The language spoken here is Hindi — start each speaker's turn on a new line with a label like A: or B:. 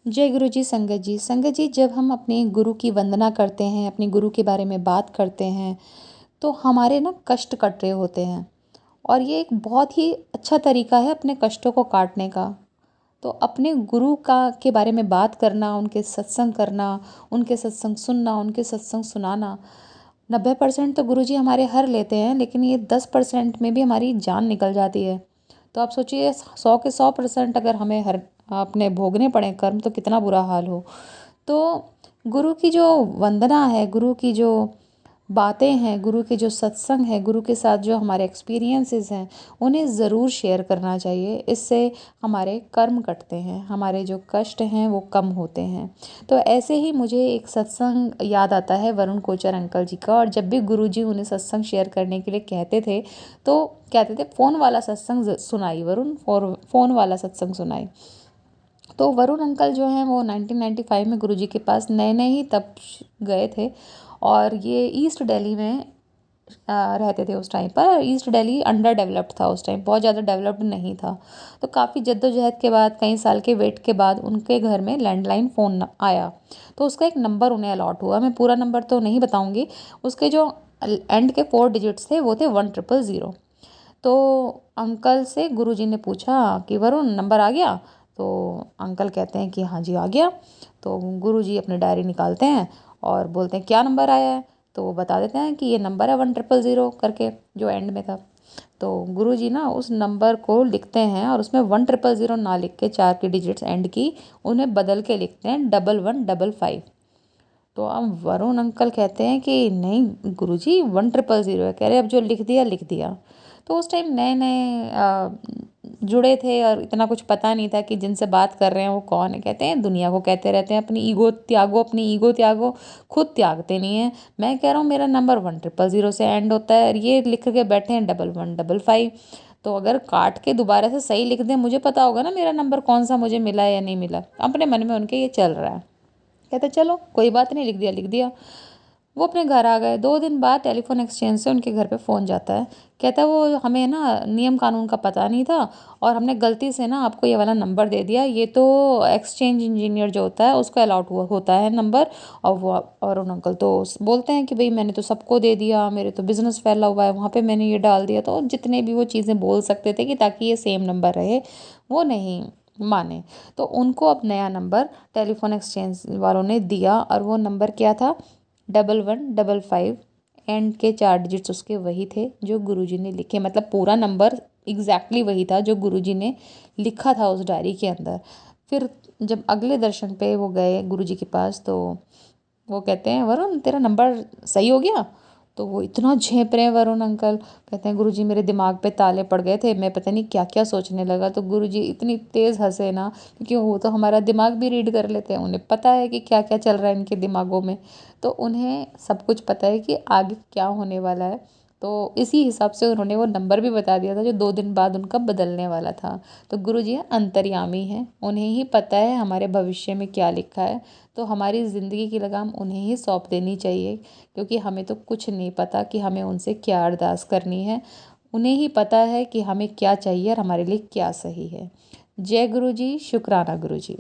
A: जय गुरु जी। संगत जी, जब हम अपने गुरु की वंदना करते हैं, अपने गुरु के बारे में बात करते हैं, तो हमारे ना कष्ट कट रहे होते हैं। और ये एक बहुत ही अच्छा तरीका है अपने कष्टों को काटने का। तो अपने गुरु का के बारे में बात करना, उनके सत्संग करना, उनके सत्संग सुनना, उनके सत्संग सुनाना। 90% तो गुरु जी हमारे हर लेते हैं, लेकिन ये 10% में भी हमारी जान निकल जाती है। तो आप सोचिए, 100 के 100% अगर हमें हर अपने भोगने पड़े कर्म, तो कितना बुरा हाल हो। तो गुरु की जो वंदना है, गुरु की जो बातें हैं, गुरु के जो सत्संग है, गुरु के साथ जो हमारे एक्सपीरियंसेस हैं, उन्हें ज़रूर शेयर करना चाहिए। इससे हमारे कर्म कटते हैं, हमारे जो कष्ट हैं वो कम होते हैं। तो ऐसे ही मुझे एक सत्संग याद आता है वरुण कोचर अंकल जी का। और जब भी गुरु जी उन्हें सत्संग शेयर करने के लिए कहते थे, तो कहते थे फ़ोन वाला सत्संग सुनाई वरुण, और फ़ोन वाला सत्संग सुनाई। तो वरुण अंकल जो हैं वो 1995 में गुरुजी के पास नए नए ही तब गए थे। और ये ईस्ट दिल्ली में रहते थे उस टाइम पर। ईस्ट दिल्ली अंडर डेवलप्ड था उस टाइम, बहुत ज़्यादा डेवलप्ड नहीं था। तो काफ़ी जद्दोजहद के बाद, कई साल के वेट के बाद उनके घर में लैंडलाइन फ़ोन आया। तो उसका एक नंबर उन्हें अलॉट हुआ। मैं पूरा नंबर तो नहीं बताऊँगी। उसके जो एंड के 4 डिजिट्स थे वो थे 1000। तो अंकल से गुरुजी ने पूछा कि वरुण, नंबर आ गया? तो अंकल कहते हैं कि हाँ जी आ गया। तो गुरुजी अपनी डायरी निकालते हैं और बोलते हैं क्या नंबर आया है? तो वो बता देते हैं कि ये नंबर है 1000 करके, जो एंड में था। तो गुरुजी ना उस नंबर को लिखते हैं और उसमें 1000 ना लिख के, 4 की डिजिट्स एंड की, उन्हें बदल के लिखते हैं 1155। तो अब वरुण अंकल कहते हैं कि नहीं गुरुजी, 1000 है। कह रहे अब जो लिख दिया लिख दिया। तो उस टाइम नए नए जुड़े थे और इतना कुछ पता नहीं था कि जिनसे बात कर रहे हैं वो कौन है। कहते हैं दुनिया को कहते रहते हैं अपनी ईगो त्यागो, अपनी ईगो त्यागो, खुद त्यागते नहीं है। मैं कह रहा हूँ मेरा नंबर 1000 से एंड होता है और ये लिख के बैठे हैं 1155। तो अगर काट के दोबारा से सही लिख दें, मुझे पता होगा ना मेरा नंबर कौन सा मुझे मिला है या नहीं मिला। अपने मन में उनके ये चल रहा है। कहते चलो कोई बात नहीं, लिख दिया लिख दिया। वो अपने घर आ गए। 2 दिन बाद टेलीफोन एक्सचेंज से उनके घर पे फ़ोन जाता है। कहता है वो हमें ना नियम कानून का पता नहीं था और हमने गलती से ना आपको ये वाला नंबर दे दिया। ये तो एक्सचेंज इंजीनियर जो होता है उसको अलाउड हुआ होता है नंबर। और वो और उन अंकल तो बोलते हैं कि भाई मैंने तो सबको दे दिया, मेरे तो बिज़नेस फैला हुआ है, वहाँ पे मैंने ये डाल दिया। तो जितने भी वो चीज़ें बोल सकते थे कि ताकि ये सेम नंबर रहे, वो नहीं माने। तो उनको अब नया नंबर टेलीफोन एक्सचेंज वालों ने दिया और वो नंबर क्या था? 1155। एंड के 4 डिजिट्स उसके वही थे जो गुरुजी ने लिखे। मतलब पूरा नंबर एग्जैक्टली वही था जो गुरुजी ने लिखा था उस डायरी के अंदर। फिर जब अगले दर्शन पे वो गए गुरुजी के पास, तो वो कहते हैं वरुण तेरा नंबर सही हो गया? तो वो इतना झेप रहे हैं वरुण अंकल। कहते हैं गुरुजी मेरे दिमाग पे ताले पड़ गए थे, मैं पता नहीं क्या क्या सोचने लगा। तो गुरुजी इतनी तेज़ हंसे ना, क्योंकि वो तो हमारा दिमाग भी रीड कर लेते हैं, उन्हें पता है कि क्या क्या चल रहा है इनके दिमागों में। तो उन्हें सब कुछ पता है कि आगे क्या होने वाला है। तो इसी हिसाब से उन्होंने वो नंबर भी बता दिया था जो 2 दिन बाद उनका बदलने वाला था। तो गुरुजी अंतर्यामी हैं, उन्हें ही पता है हमारे भविष्य में क्या लिखा है। तो हमारी ज़िंदगी की लगाम उन्हें ही सौंप देनी चाहिए, क्योंकि हमें तो कुछ नहीं पता कि हमें उनसे क्या अरदास करनी है। उन्हें ही पता है कि हमें क्या चाहिए और हमारे लिए क्या सही है। जय गुरु जी, शुक्राना गुरु जी।